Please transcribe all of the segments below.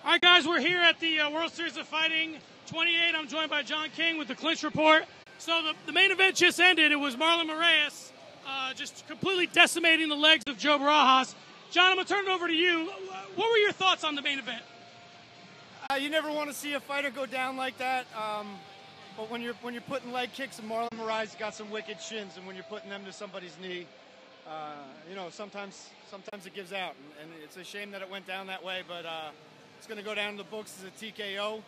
All right, guys, we're here at the World Series of Fighting 28. I'm joined by John King with the Clinch Report. So the main event just ended. It was Marlon Moraes just completely decimating the legs of Joe Barajas. John, I'm going to turn it over to you. What were your thoughts on the main event? You never want to see a fighter go down like that. But when you're putting leg kicks, and Marlon Moraes got some wicked shins, and when you're putting them to somebody's knee, sometimes it gives out, and it's a shame that it went down that way. But it's going to go down in the books as a TKO,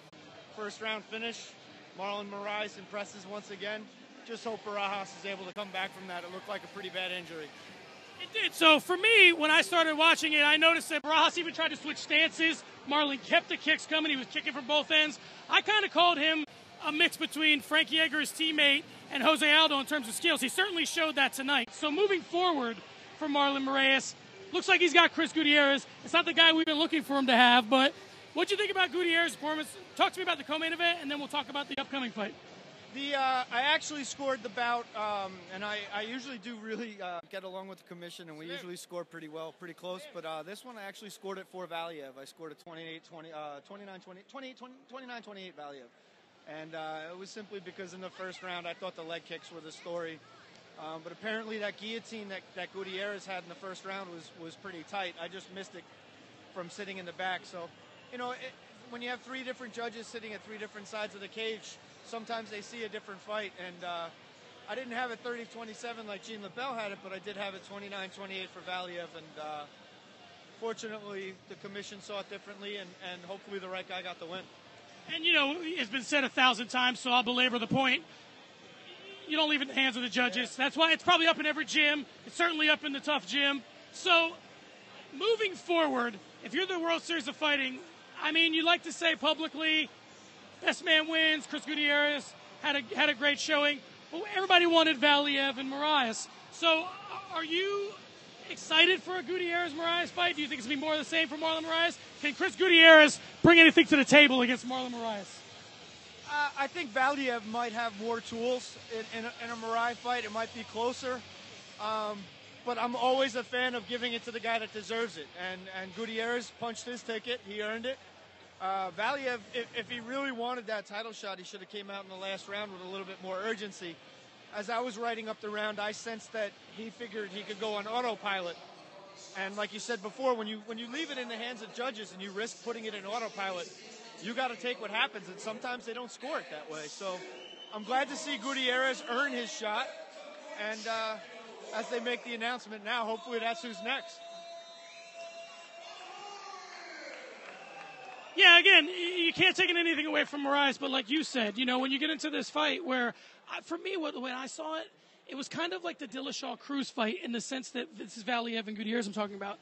first round finish. Marlon Moraes impresses once again. Just hope Barajas is able to come back from that. It looked like a pretty bad injury. It did. So for me, when I started watching it, I noticed that Barajas even tried to switch stances. Marlon kept the kicks coming. He was kicking from both ends. I kind of called him a mix between Frankie Edgar, his teammate, and Jose Aldo in terms of skills. He certainly showed that tonight. So moving forward for Marlon Moraes, looks like he's got Chris Gutierrez. It's not the guy we've been looking for him to have, but what'd you think about Gutierrez's performance? Talk to me about the co-main event, and then we'll talk about the upcoming fight. I actually scored the bout, and I usually do really get along with the commission, and we usually score pretty well, pretty close. But this one I actually scored it for Valiev. I scored a 29-28 Valiev. And it was simply because in the first round I thought the leg kicks were the story. But apparently that guillotine that Gutierrez had in the first round was pretty tight. I just missed it from sitting in the back. So, when you have three different judges sitting at three different sides of the cage, sometimes they see a different fight. And I didn't have it 30-27 like Jean LaBelle had it, but I did have it 29-28 for Valiev. And fortunately, the commission saw it differently, and hopefully the right guy got the win. And, it's been said 1,000 times, so I'll belabor the point. You don't leave it in the hands of the judges. That's why it's probably up in every gym. It's certainly up in the tough gym. So, moving forward, if you're the World Series of Fighting, you like to say publicly, best man wins, Chris Gutierrez had a great showing. But everybody wanted Valiev and Moraes. So, are you excited for a Gutierrez-Moraes fight? Do you think it's going to be more of the same for Marlon Moraes? Can Chris Gutierrez bring anything to the table against Marlon Moraes? I think Valiev might have more tools in a Moraes fight. It might be closer. But I'm always a fan of giving it to the guy that deserves it. And Gutierrez punched his ticket. He earned it. Valiev, if he really wanted that title shot, he should have came out in the last round with a little bit more urgency. As I was writing up the round, I sensed that he figured he could go on autopilot. And like you said before, when you leave it in the hands of judges and you risk putting it in autopilot, you got to take what happens, and sometimes they don't score it that way. So I'm glad to see Gutierrez earn his shot. And as they make the announcement now, hopefully that's who's next. Yeah, again, you can't take anything away from Moraes, but like you said, when you get into this fight where, for me, when I saw it, it was kind of like the Dillashaw-Cruz fight in the sense that this is Valiev and Gutierrez I'm talking about.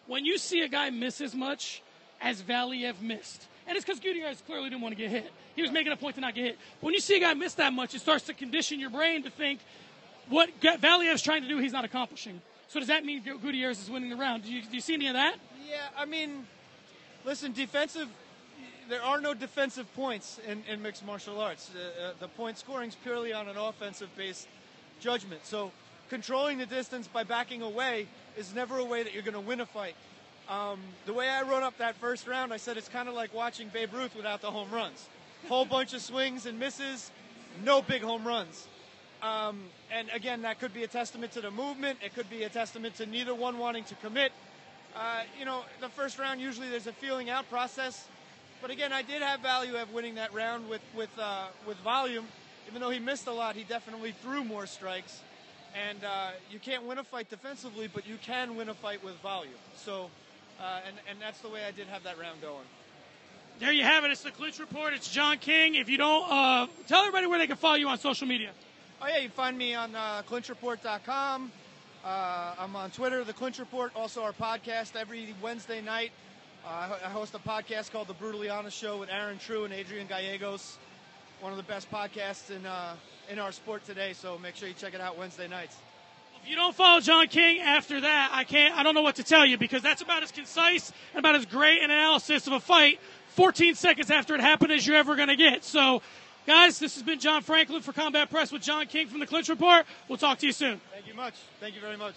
When you see a guy miss as much as Valiev missed, and it's because Gutierrez clearly didn't want to get hit. He was making a point to not get hit. When you see a guy miss that much, it starts to condition your brain to think what Valiev's trying to do, he's not accomplishing. So does that mean Gutierrez is winning the round? Do you see any of that? Yeah, listen, there are no defensive points in mixed martial arts. The point scoring is purely on an offensive-based judgment. So controlling the distance by backing away is never a way that you're going to win a fight. The way I wrote up that first round, I said it's kind of like watching Babe Ruth without the home runs. Whole bunch of swings and misses, no big home runs. And again, that could be a testament to the movement. It could be a testament to neither one wanting to commit. The first round, usually there's a feeling out process. But again, I did have Valiev winning that round with volume. Even though he missed a lot, he definitely threw more strikes. And you can't win a fight defensively, but you can win a fight with volume. So, and that's the way I did have that round going. There you have it. It's the Clinch Report. It's John King. If you don't, tell everybody where they can follow you on social media. Oh, yeah, you can find me on clinchreport.com. I'm on Twitter, The Clinch Report, also our podcast every Wednesday night. I host a podcast called The Brutally Honest Show with Aaron True and Adrian Gallegos, one of the best podcasts in our sport today, so make sure you check it out Wednesday nights. If you don't follow John King after that, I don't know what to tell you, because that's about as concise and about as great an analysis of a fight 14 seconds after it happened as you're ever going to get. So, guys, this has been John Franklin for Combat Press with John King from The Clinch Report. We'll talk to you soon. Thank you much. Thank you very much.